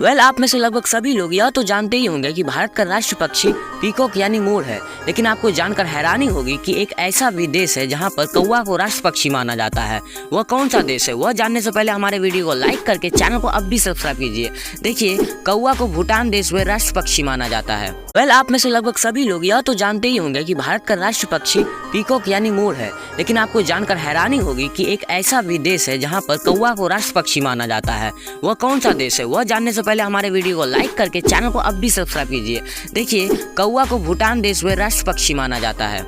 आप में से लगभग सभी लोग यह तो जानते ही होंगे कि भारत का राष्ट्र पक्षी पीकॉक यानी मोर है। लेकिन आपको जानकर हैरानी होगी कि एक ऐसा भी देश है जहां पर कौवा को राष्ट्र पक्षी माना जाता है। वह कौन सा देश है, वह जानने से पहले हमारे वीडियो को लाइक करके चैनल को अब भी सब्सक्राइब कीजिए। देखिए, कौवा को भूटान देश में राष्ट्र पक्षी माना जाता है। आप में से लगभग सभी लोग यह तो जानते ही होंगे कि भारत का राष्ट्र पक्षी पीकॉक यानी मोर है। लेकिन आपको जानकर हैरानी होगी कि एक ऐसा भी देश है जहां पर कौवा को राष्ट्र पक्षी माना जाता है। वह कौन सा देश है, वह जानने से पहले हमारे वीडियो को लाइक करके चैनल को अब भी सब्सक्राइब कीजिए। देखिए, कौवा को भूटान देश में राष्ट्र पक्षी माना जाता है।